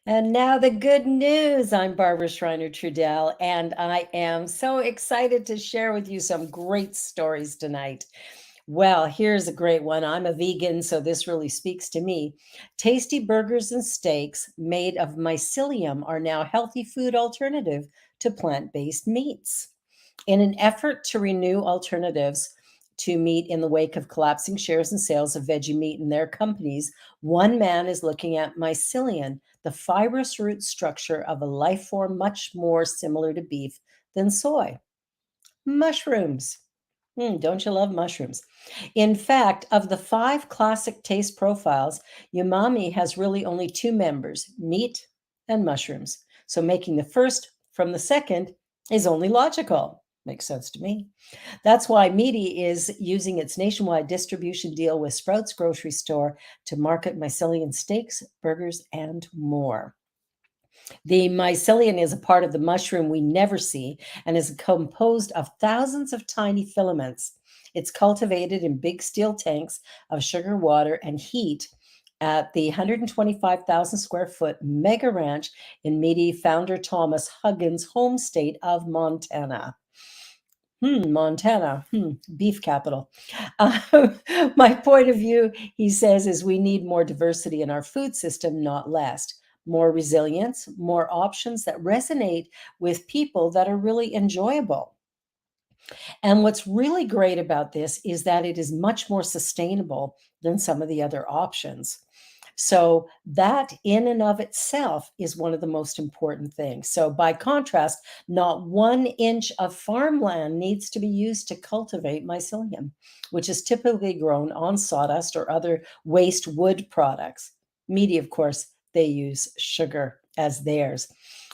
And now the good news. I'm Barbara Schreiner Trudell, and I am so excited to share with you some great stories tonight. Well, here's a great one. I'm a vegan, so this really speaks to me. Tasty burgers and steaks made of mycelium are now healthy food alternative to plant-based meats. In an effort to renew alternatives to meat in the wake of collapsing shares and sales of veggie meat in their companies, one man is looking at mycelium, the fibrous root structure of a life form much more similar to beef than soy. Mushrooms. Don't you love mushrooms? In fact, of the five classic taste profiles, umami has really only two members, meat and mushrooms. So making the first from the second is only logical. Makes sense to me. That's why Meaty is using its nationwide distribution deal with Sprouts Grocery Store to market mycelium steaks, burgers, and more. The mycelium is a part of the mushroom we never see and is composed of thousands of tiny filaments. It's cultivated in big steel tanks of sugar, water, and heat at the 125,000 square foot mega ranch in Meaty founder Thomas Huggins' home state of Montana. Montana, beef capital. Uh, my point of view, he says, is we need more diversity in our food system, not less. More resilience, more options that resonate with people that are really enjoyable. And what's really great about this is that it is much more sustainable than some of the other options. So, that in and of itself is one of the most important things. So, by contrast, not 1 inch of farmland needs to be used to cultivate mycelium, which is typically grown on sawdust or other waste wood products. Meaty, of course, they use sugar as theirs.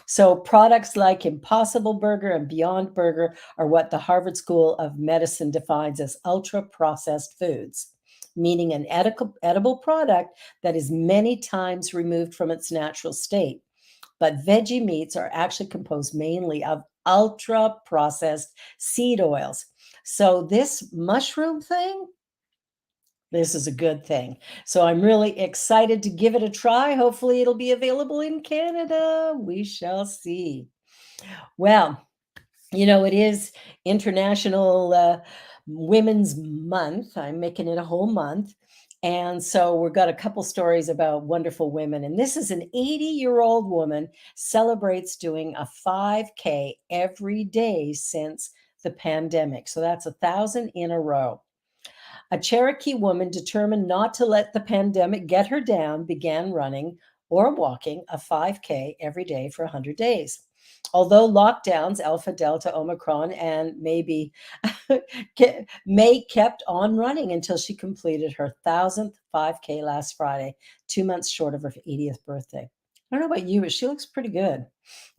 So, products like Impossible Burger and Beyond Burger are what the Harvard School of Medicine defines as ultra processed foods, meaning an edible product that is many times removed from its natural state. But veggie meats are actually composed mainly of ultra processed seed oils. So, this mushroom thing, this is a good thing. So, I'm really excited to give it a try. Hopefully, it'll be available in Canada. We shall see. Well, it is International Women's Month. I'm making it a whole month. And so we've got a couple stories about wonderful women. And this is an 80-year-old woman celebrates doing a 5K every day since the pandemic. So that's 1,000 in a row. A Cherokee woman determined not to let the pandemic get her down began running or walking a 5K every day for 100 days. Although lockdowns, Alpha, Delta, Omicron, and maybe May kept on running until she completed her 1,000th 5K last Friday, 2 months short of her 80th birthday. I don't know about you, but she looks pretty good.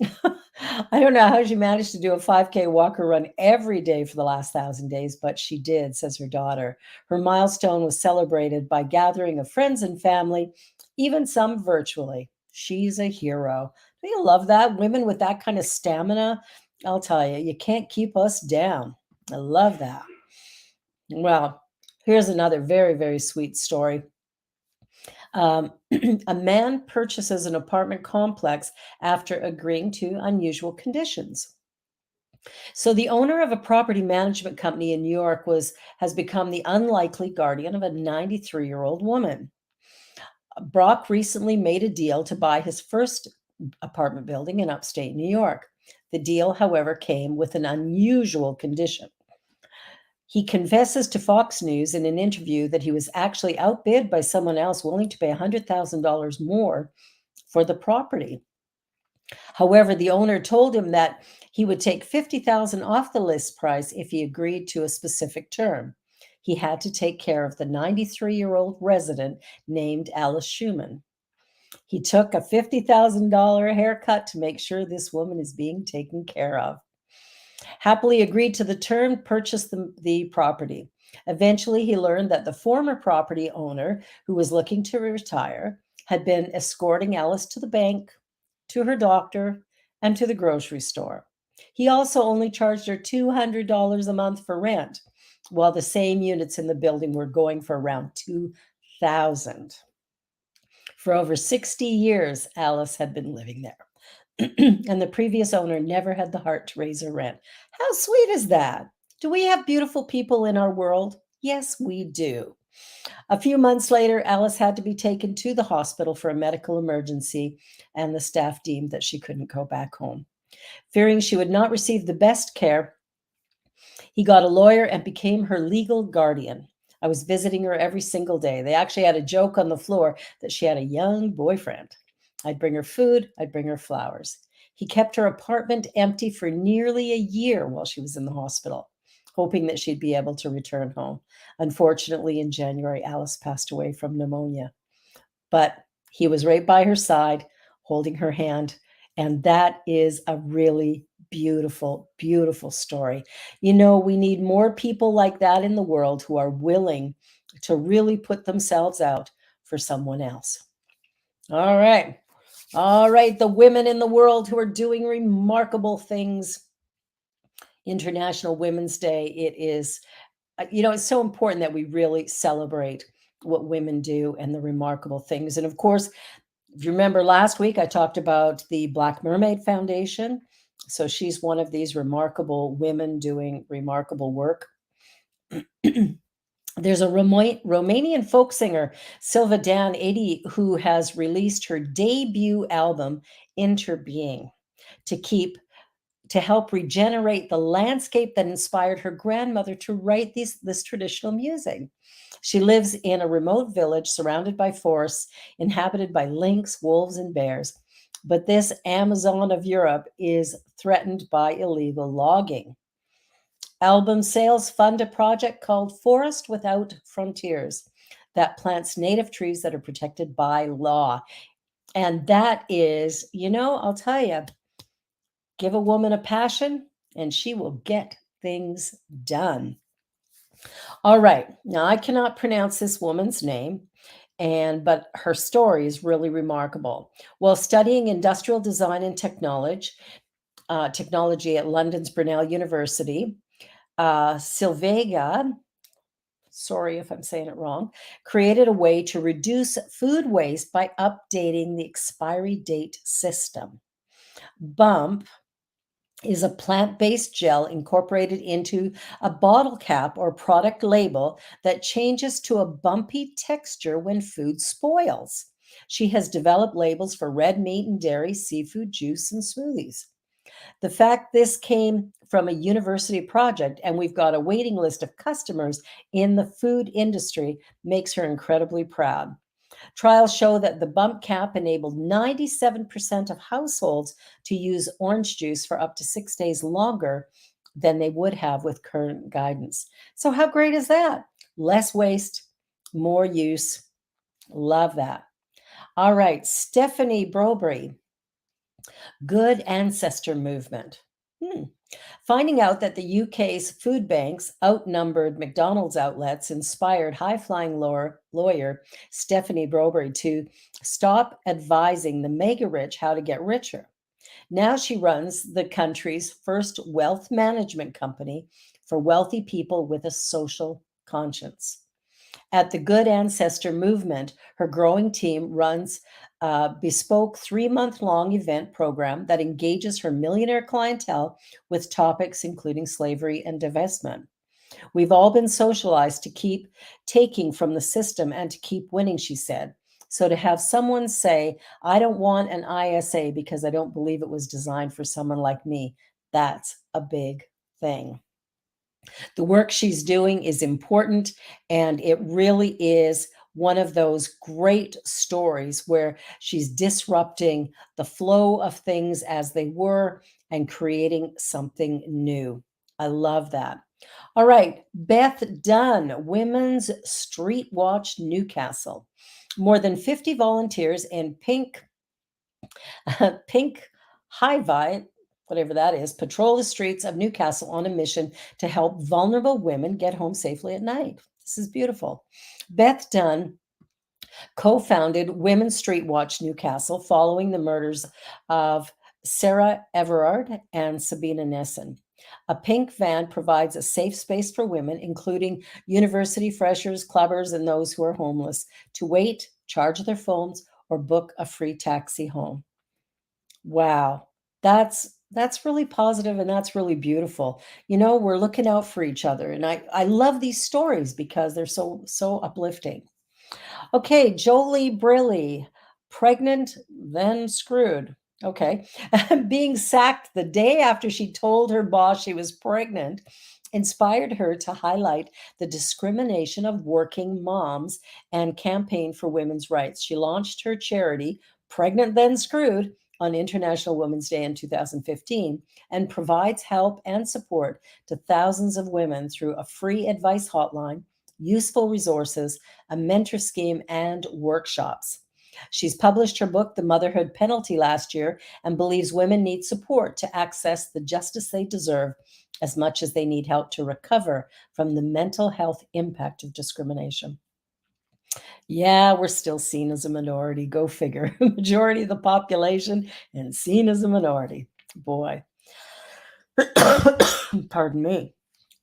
I don't know how she managed to do a 5K walk or run every day for the last 1,000 days, but she did, says her daughter. Her milestone was celebrated by gathering of friends and family, even some virtually. She's a hero. Do you love that? Women with that kind of stamina, I'll tell you, you can't keep us down. I love that. Well, here's another very, very sweet story. Um, a man purchases an apartment complex after agreeing to unusual conditions. So the owner of a property management company in New York has become the unlikely guardian of a 93-year-old woman. Brock recently made a deal to buy his first apartment building in upstate New York. The deal, however, came with an unusual condition. He confesses to Fox News in an interview that he was actually outbid by someone else willing to pay $100,000 more for the property. However, the owner told him that he would take $50,000 off the list price if he agreed to a specific term. He had to take care of the 93-year-old resident named Alice Schumann. He took a $50,000 haircut to make sure this woman is being taken care of. Happily agreed to the term, purchased the property. Eventually, he learned that the former property owner, who was looking to retire, had been escorting Alice to the bank, to her doctor, and to the grocery store. He also only charged her $200 a month for rent, while the same units in the building were going for around $2,000. For over 60 years, Alice had been living there. And the previous owner never had the heart to raise her rent. How sweet is that? Do we have beautiful people in our world? Yes, we do. A few months later, Alice had to be taken to the hospital for a medical emergency, and the staff deemed that she couldn't go back home. Fearing she would not receive the best care, he got a lawyer and became her legal guardian. I was visiting her every single day. They actually had a joke on the floor that she had a young boyfriend. I'd bring her food, I'd bring her flowers. He kept her apartment empty for nearly a year while she was in the hospital, hoping that she'd be able to return home. Unfortunately, in January, Alice passed away from pneumonia. But he was right by her side, holding her hand. And that is a really beautiful, beautiful story. You know, we need more people like that in the world who are willing to really put themselves out for someone else. All right. All right. The women in the world who are doing remarkable things. International Women's Day. It is, it's so important that we really celebrate what women do and the remarkable things. And of course, if you remember last week, I talked about the Black Mermaid Foundation. So she's one of these remarkable women doing remarkable work. There's a Romanian folk singer, Silva Dan 80, who has released her debut album, Interbeing, to keep to help regenerate the landscape that inspired her grandmother to write this traditional music. She lives in a remote village surrounded by forests, inhabited by lynx, wolves, and bears. But this Amazon of Europe is threatened by illegal logging. Album sales fund a project called Forest Without Frontiers that plants native trees that are protected by law. And that is, I'll tell you, give a woman a passion and she will get things done. All right. Now I cannot pronounce this woman's name, but her story is really remarkable. While studying industrial design and technology at London's Brunel University, Silvega, sorry if I'm saying it wrong, created a way to reduce food waste by updating the expiry date system. Bump is a plant-based gel incorporated into a bottle cap or product label that changes to a bumpy texture when food spoils. She has developed labels for red meat and dairy, seafood, juice, and smoothies. The fact this came from a university project and we've got a waiting list of customers in the food industry makes her incredibly proud. Trials show that the bump cap enabled 97% of households to use orange juice for up to 6 days longer than they would have with current guidance. So, how great is that? Less waste, more use. Love that. All right, Stephanie Brobry, Good Ancestor Movement. Finding out that the UK's food banks outnumbered McDonald's outlets inspired high-flying lawyer Stephanie Brobry to stop advising the mega-rich how to get richer. Now she runs the country's first wealth management company for wealthy people with a social conscience. At the Good Ancestor Movement, her growing team runs a bespoke 3-month-long event program that engages her millionaire clientele with topics including slavery and divestment. We've all been socialized to keep taking from the system and to keep winning, she said. So to have someone say, I don't want an ISA because I don't believe it was designed for someone like me, that's a big thing. The work she's doing is important, and it really is one of those great stories where she's disrupting the flow of things as they were and creating something new. I love that. All right, Beth Dunn, Women's Street Watch Newcastle. More than 50 volunteers in pink Hy-Vite, whatever that is, patrol the streets of Newcastle on a mission to help vulnerable women get home safely at night. This is beautiful. Beth Dunn co-founded Women's Street Watch Newcastle following the murders of Sarah Everard and Sabina Nessen. A pink van provides a safe space for women, including university freshers, clubbers, and those who are homeless, to wait, charge their phones, or book a free taxi home. Wow. That's really positive and that's really beautiful. We're looking out for each other and I love these stories because they're so uplifting. Okay, Jolie Briley, pregnant, then screwed. Okay. Being sacked the day after she told her boss she was pregnant inspired her to highlight the discrimination of working moms and campaign for women's rights. She launched her charity, Pregnant Then Screwed, on International Women's Day in 2015 and provides help and support to thousands of women through a free advice hotline, useful resources, a mentor scheme, and workshops. She's published her book, The Motherhood Penalty, last year and believes women need support to access the justice they deserve as much as they need help to recover from the mental health impact of discrimination. Yeah, we're still seen as a minority. Go figure. Majority of the population and seen as a minority. Boy. Pardon me.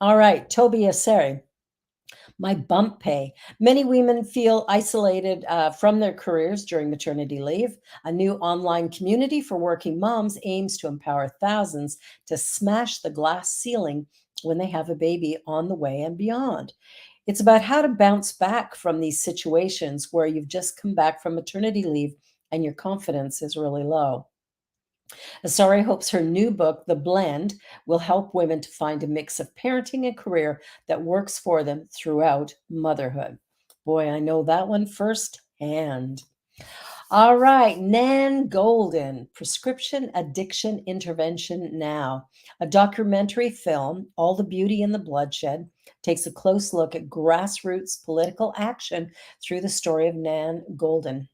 All right, Toby Asseri. My bump pay. Many women feel isolated from their careers during maternity leave. A new online community for working moms aims to empower thousands to smash the glass ceiling when they have a baby on the way and beyond. It's about how to bounce back from these situations where you've just come back from maternity leave and your confidence is really low. Asari hopes her new book, The Blend, will help women to find a mix of parenting and career that works for them throughout motherhood. Boy, I know that one firsthand. All right, Nan Golden, Prescription Addiction Intervention Now. A documentary film, All the Beauty and the Bloodshed, takes a close look at grassroots political action through the story of Nan Golden.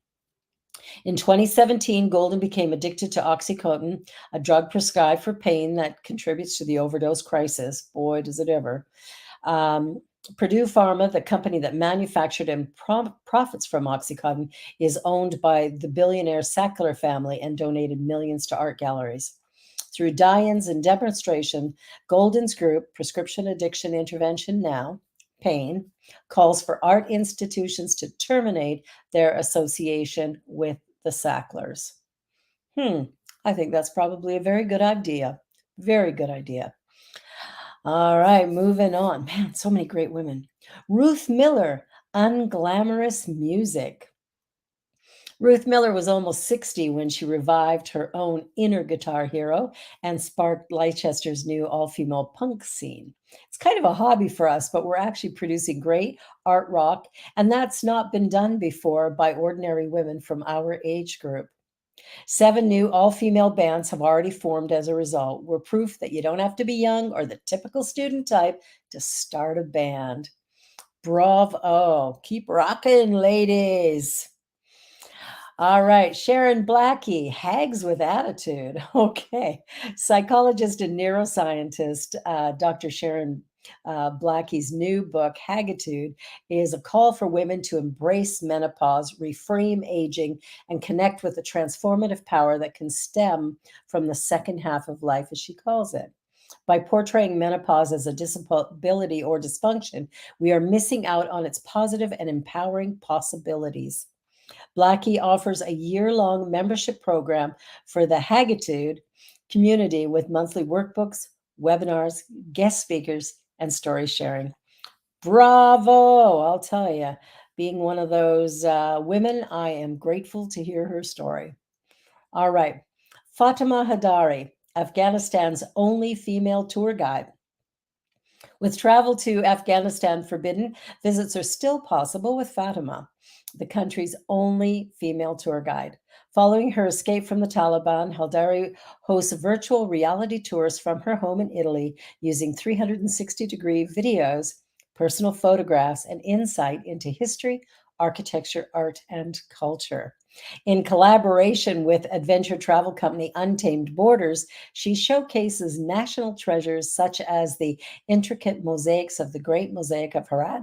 In 2017, Golden became addicted to Oxycontin, a drug prescribed for pain that contributes to the overdose crisis. Boy, does it ever. Um, Purdue Pharma, the company that manufactured and profits from Oxycontin, is owned by the billionaire Sackler family and donated millions to art galleries. Through die-ins and demonstration, Golden's group, Prescription Addiction Intervention Now, PAIN, calls for art institutions to terminate their association with the Sacklers. I think that's probably a very good idea. Very good idea. All right, moving on. Man, so many great women. Ruth Miller, Unglamorous Music. Ruth Miller was almost 60 when she revived her own inner guitar hero and sparked Leicester's new all-female punk scene. It's kind of a hobby for us, but we're actually producing great art rock, and that's not been done before by ordinary women from our age group. 7 new all-female bands have already formed as a result. We're proof that you don't have to be young or the typical student type to start a band. Bravo. Keep rocking, ladies. All right, Sharon Blackie, Hags with Attitude. Okay. Psychologist and neuroscientist Dr. Sharon Blackie's new book, Haggitude, is a call for women to embrace menopause, reframe aging, and connect with the transformative power that can stem from the second half of life, as she calls it. By portraying menopause as a disability or dysfunction, we are missing out on its positive and empowering possibilities. Blackie offers a year-long membership program for the Haggitude community with monthly workbooks, webinars, guest speakers, and story sharing. Bravo! I'll tell you, being one of those women, I am grateful to hear her story. All right. Fatima Hadari, Afghanistan's only female tour guide. With travel to Afghanistan forbidden, visits are still possible with Fatima, the country's only female tour guide. Following her escape from the Taliban, Haldari hosts virtual reality tours from her home in Italy using 360-degree videos, personal photographs, and insight into history, architecture, art, and culture. In collaboration with adventure travel company Untamed Borders, she showcases national treasures such as the intricate mosaics of the Great Mosaic of Harad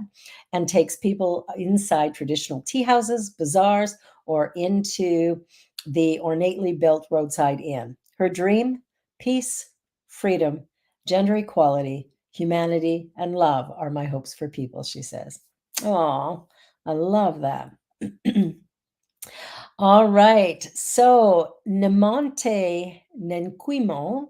and takes people inside traditional tea houses, bazaars, or into the ornately built roadside inn. Her dream: peace, freedom, gender equality, humanity, and love are my hopes for people, she says. Oh, I love that. All right. So, Nemonte Nenquimo,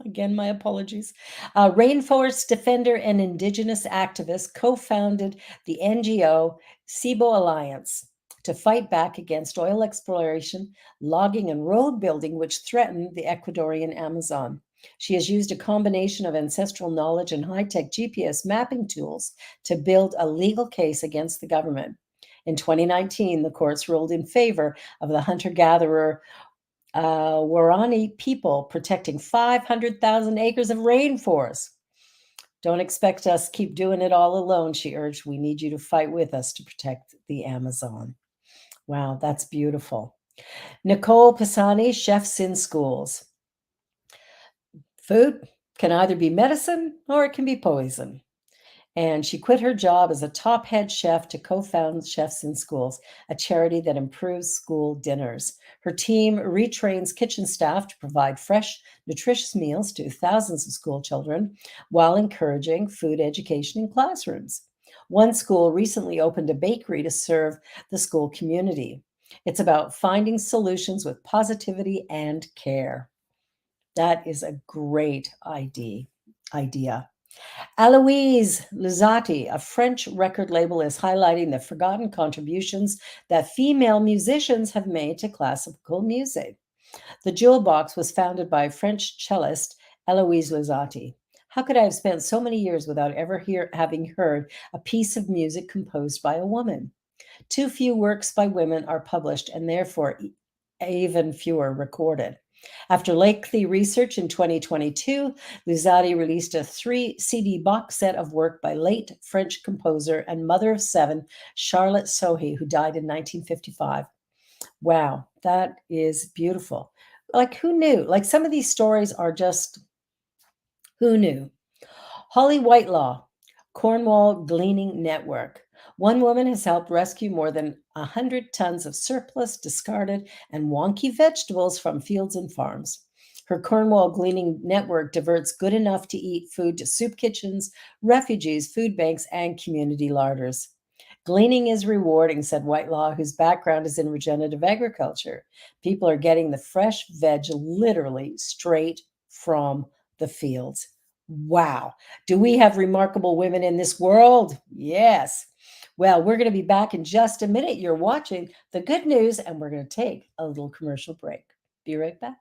again, my apologies. Rainforest defender and indigenous activist co founded the NGO Cibo Alliance to fight back against oil exploration, logging, and road building, which threaten the Ecuadorian Amazon. She has used a combination of ancestral knowledge and high tech GPS mapping tools to build a legal case against the government. In 2019, the courts ruled in favor of the hunter gatherer Warani people protecting 500,000 acres of rainforest. Don't expect us to keep doing it all alone, she urged. We need you to fight with us to protect the Amazon. Wow, that's beautiful. Nicole Pisani, chefs in schools. Food can either be medicine or it can be poison. And she quit her job as a top head chef to co found Chefs in Schools, a charity that improves school dinners. Her team retrains kitchen staff to provide fresh, nutritious meals to thousands of school children while encouraging food education in classrooms. One school recently opened a bakery to serve the school community. It's about finding solutions with positivity and care. That is a great idea. Aloise Luzzati, a French record label, is highlighting the forgotten contributions that female musicians have made to classical music. The Jewel Box was founded by French cellist Eloise Luzzati. How could I have spent so many years without ever having heard a piece of music composed by a woman? Too few works by women are published, and therefore even fewer recorded. After lengthy research in 2022, Luzzati released a 3 CD box set of work by late French composer and mother of seven, Charlotte Sohi, who died in 1955. Wow, that is beautiful. Like, who knew? Like, some of these stories are just who knew? Holly Whitelaw, Cornwall Gleaning Network. One woman has helped rescue more than 100 tons of surplus, discarded, and wonky vegetables from fields and farms. Her Cornwall Gleaning Network diverts good enough to eat food to soup kitchens, refugees, food banks, and community larders. Gleaning is rewarding, said Whitelaw, whose background is in regenerative agriculture. People are getting the fresh veg literally straight from the fields. Wow. Do we have remarkable women in this world? Yes. Well, we're going to be back in just a minute. You're watching The Good News, and we're going to take a little commercial break. Be right back.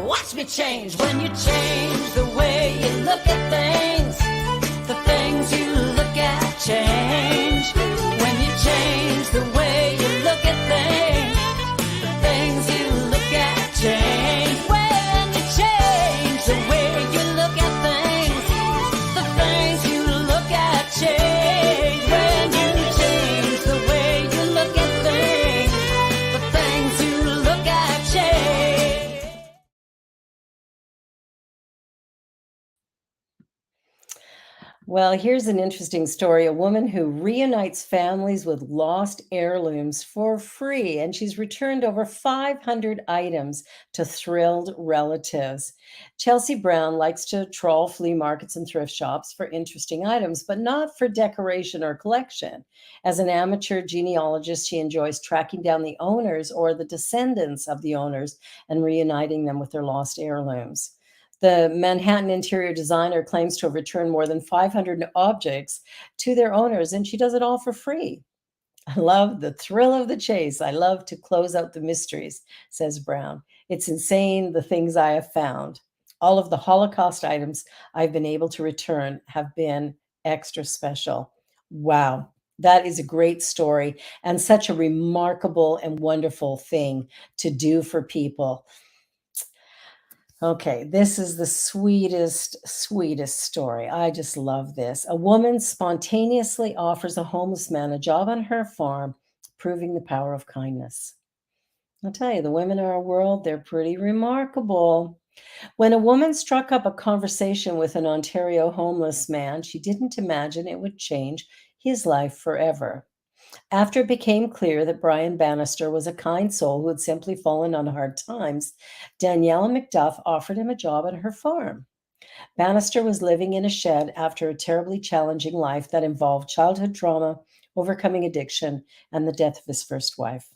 Watch me change when you change the way you look at things. The things you look at change. When you change the way you look at things, the things you look at change. When you change the way you look at things, the things you look at change. When you change the way you look at things, the things you look at change. Well, here's an interesting story. A woman who reunites families with lost heirlooms for free, and she's returned over 500 items to thrilled relatives. Chelsea Brown likes to trawl flea markets and thrift shops for interesting items, but not for decoration or collection. As an amateur genealogist, she enjoys tracking down the owners or the descendants of the owners and reuniting them with their lost heirlooms. The Manhattan interior designer claims to have returned more than 500 objects to their owners, and she does it all for free. I love the thrill of the chase. I love to close out the mysteries, says Brown. It's insane the things I have found. All of the Holocaust items I've been able to return have been extra special. Wow. That is a great story and such a remarkable and wonderful thing to do for people. Okay, this is the sweetest story. I just love this. A woman spontaneously offers a homeless man a job on her farm, proving the power of kindness. I'll tell you, the women in our world, they're pretty remarkable. When a woman struck up a conversation with an Ontario homeless man, she didn't imagine it would change his life forever. After it became clear that Brian Bannister was a kind soul who had simply fallen on hard times, Daniela McDuff offered him a job at her farm. Bannister was living in a shed after a terribly challenging life that involved childhood trauma, overcoming addiction, and the death of his first wife,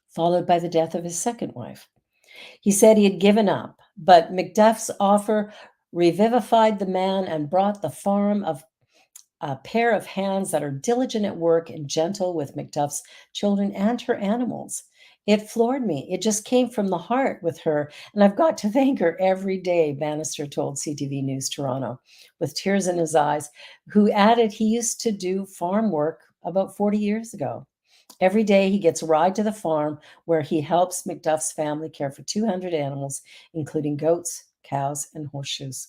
followed by the death of his second wife. He said he had given up, but McDuff's offer revivified the man and brought the farm of a pair of hands that are diligent at work and gentle with McDuff's children and her animals. It floored me. It just came from the heart with her, and I've got to thank her every day, Bannister told CTV News Toronto, with tears in his eyes, who added he used to do farm work about 40 years ago. Every day he gets a ride to the farm where he helps McDuff's family care for 200 animals, including goats, cows, and horses.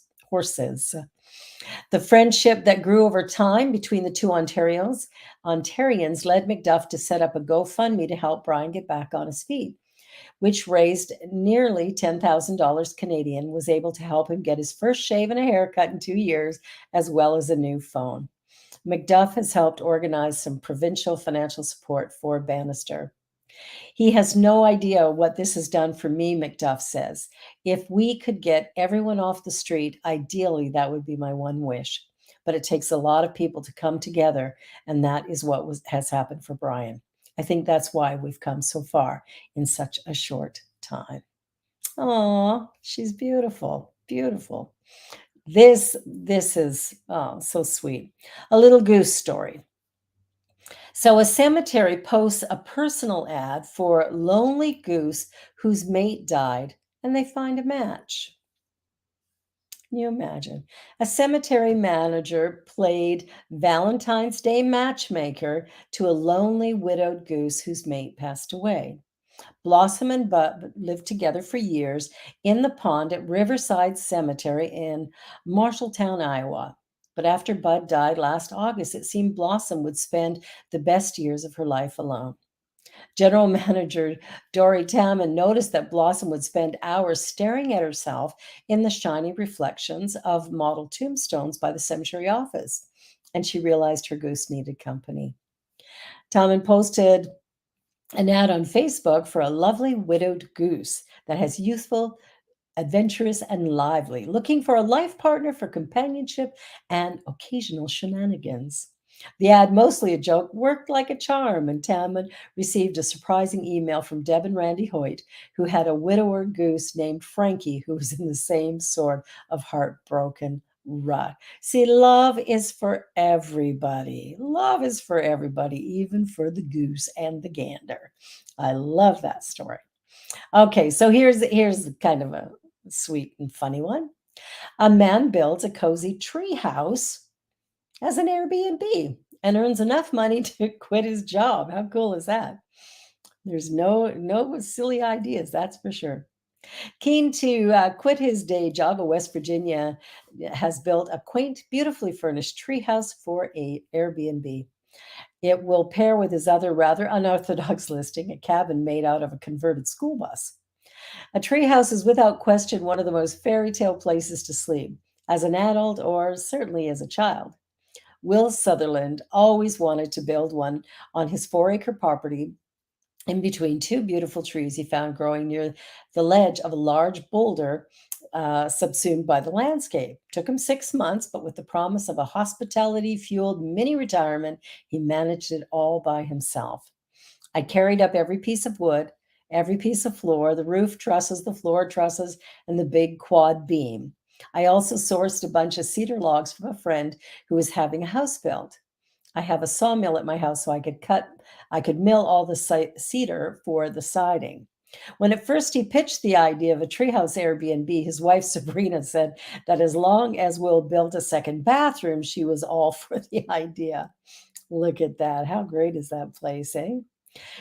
The friendship that grew over time between the two Ontarians led McDuff to set up a GoFundMe to help Brian get back on his feet, which raised nearly $10,000 Canadian, was able to help him get his first shave and a haircut in 2 years, as well as a new phone. McDuff has helped organize some provincial financial support for Bannister. He has no idea what this has done for me, McDuff says. If we could get everyone off the street, ideally that would be my one wish. But it takes a lot of people to come together, and that is what has happened for Brian. I think that's why we've come so far in such a short time. Oh, she's beautiful, beautiful. This is so sweet. A little goose story. So a cemetery posts a personal ad for lonely goose whose mate died, and they find a match. Can you imagine? A cemetery manager played Valentine's Day matchmaker to a lonely widowed goose whose mate passed away. Blossom and Bud lived together for years in the pond at Riverside Cemetery in Marshalltown, Iowa. But after Bud died last August, it seemed Blossom would spend the best years of her life alone. General Manager Dory Tamman noticed that Blossom would spend hours staring at herself in the shiny reflections of model tombstones by the cemetery office, and she realized her goose needed company. Tamman posted an ad on Facebook for a lovely widowed goose that has youthful, adventurous, and lively, looking for a life partner for companionship and occasional shenanigans. The ad, mostly a joke, worked like a charm, and Tamman received a surprising email from Deb and Randy Hoyt, who had a widower goose named Frankie, who was in the same sort of heartbroken rut. See, love is for everybody. Love is for everybody, even for the goose and the gander. I love that story. Okay, so here's kind of a sweet and funny one. A man builds a cozy tree house as an Airbnb and earns enough money to quit his job. How cool is that? There's no silly ideas, that's for sure. Keen to quit his day job, a West Virginia has built a quaint, beautifully furnished treehouse for a Airbnb. It will pair with his other rather unorthodox listing, a cabin made out of a converted school bus. A treehouse is without question one of the most fairy tale places to sleep, as an adult or certainly as a child. Will Sutherland always wanted to build one on his 4-acre property in between two beautiful trees he found growing near the ledge of a large boulder subsumed by the landscape. Took him 6 months, but with the promise of a hospitality fueled mini retirement, he managed it all by himself. I carried up every piece of wood, every piece of floor, the roof trusses, the floor trusses, and the big quad beam. I also sourced a bunch of cedar logs from a friend who was having a house built. I have a sawmill at my house, so I could mill all the cedar for the siding. When at first he pitched the idea of a treehouse Airbnb, his wife Sabrina said that as long as Will built a second bathroom, she was all for the idea. Look at that. How great is that place, eh?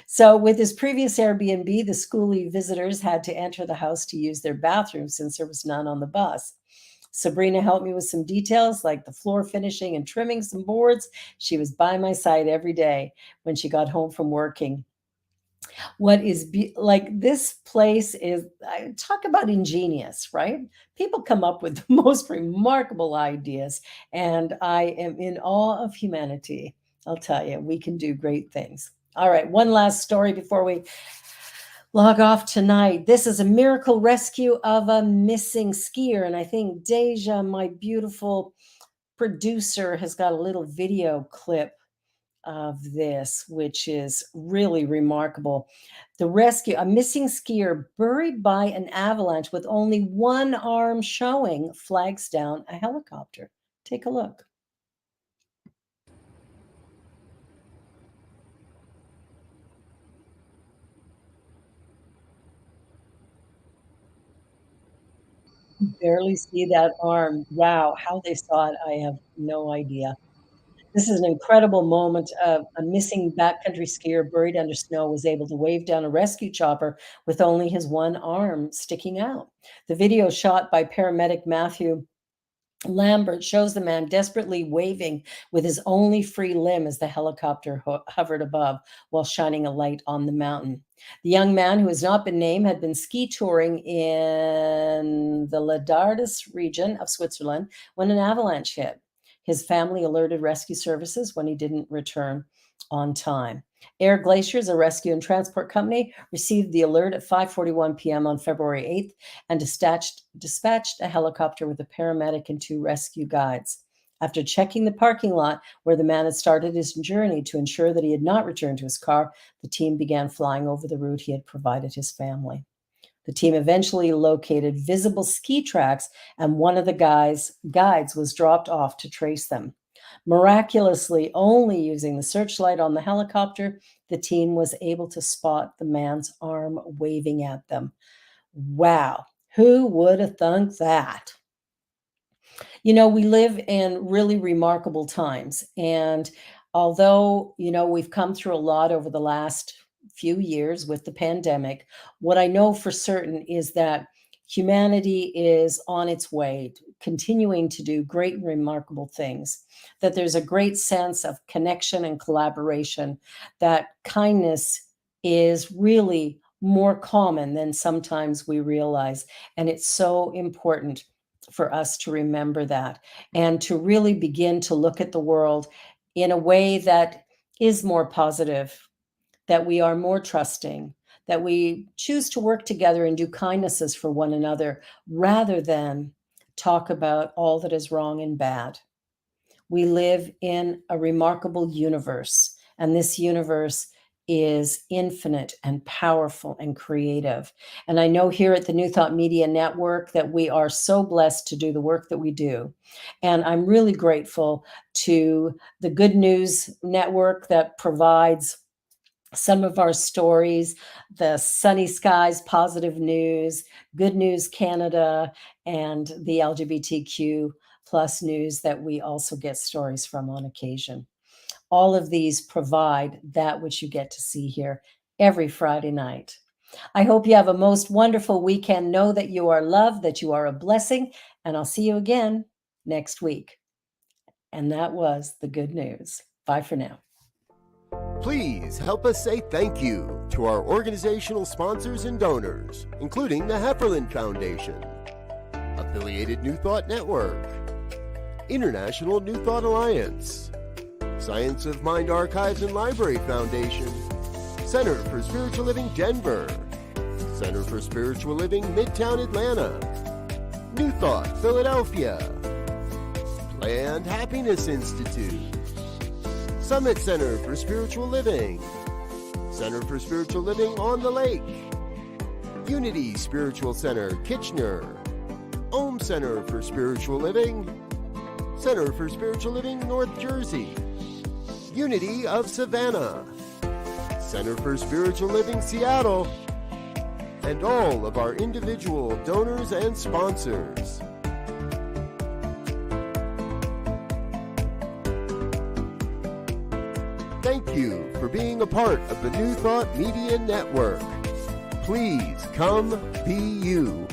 So, with his previous Airbnb, the schoolie visitors had to enter the house to use their bathroom since there was none on the bus. Sabrina helped me with some details like the floor finishing and trimming some boards. She was by my side every day when she got home from working. What is like this place is, I talk about ingenious, right? People come up with the most remarkable ideas, and I am in awe of humanity. I'll tell you, we can do great things. All right, one last story before we log off tonight. This is a miracle rescue of a missing skier, and I think Deja, my beautiful producer, has got a little video clip of this, which is really remarkable. The rescue, a missing skier buried by an avalanche with only one arm showing, flags down a helicopter. Take a look. Barely see that arm. Wow, how they saw it, I have no idea. This is an incredible moment. A missing backcountry skier buried under snow was able to wave down a rescue chopper with only his one arm sticking out. The video shot by paramedic Matthew Lambert shows the man desperately waving with his only free limb as the helicopter hovered above while shining a light on the mountain. The young man, who has not been named, had been ski touring in the Ladardis region of Switzerland when an avalanche hit. His family alerted rescue services when he didn't return on time. Air Glaciers, a rescue and transport company, received the alert at 5:41 p.m. on February 8th and dispatched a helicopter with a paramedic and 2 rescue guides. After checking the parking lot where the man had started his journey to ensure that he had not returned to his car, the team began flying over the route he had provided his family. The team eventually located visible ski tracks, and one of the guides was dropped off to trace them. Miraculously, only using the searchlight on the helicopter, the team was able to spot the man's arm waving at them. Wow, who would have thunk that? You know, we live in really remarkable times. And although, we've come through a lot over the last few years with the pandemic, what I know for certain is that humanity is on its way, continuing to do great and remarkable things, that there's a great sense of connection and collaboration, that kindness is really more common than sometimes we realize. And it's so important for us to remember that and to really begin to look at the world in a way that is more positive, that we are more trusting, that we choose to work together and do kindnesses for one another rather than talk about all that is wrong and bad. We live in a remarkable universe, and this universe is infinite and powerful and creative. And I know here at the New Thought Media Network that we are so blessed to do the work that we do. And I'm really grateful to the Good News Network that provides some of our stories, the Sunny Skies Positive News, Good News Canada, and the LGBTQ plus news that we also get stories from on occasion. All of these provide that which you get to see here every Friday night. I hope you have a most wonderful weekend. Know that you are loved, that you are a blessing, and I'll see you again next week. And that was the good news. Bye for now. Please help us say thank you to our organizational sponsors and donors, including the Hefferland Foundation, Affiliated New Thought Network, International New Thought Alliance, Science of Mind Archives and Library Foundation, Center for Spiritual Living Denver, Center for Spiritual Living Midtown Atlanta, New Thought Philadelphia, Planned Happiness Institute, Summit Center for Spiritual Living, Center for Spiritual Living on the Lake, Unity Spiritual Center Kitchener, Om Center for Spiritual Living, Center for Spiritual Living North Jersey, Unity of Savannah, Center for Spiritual Living Seattle, and all of our individual donors and sponsors. Thank you for being a part of the New Thought Media Network. Please come be you.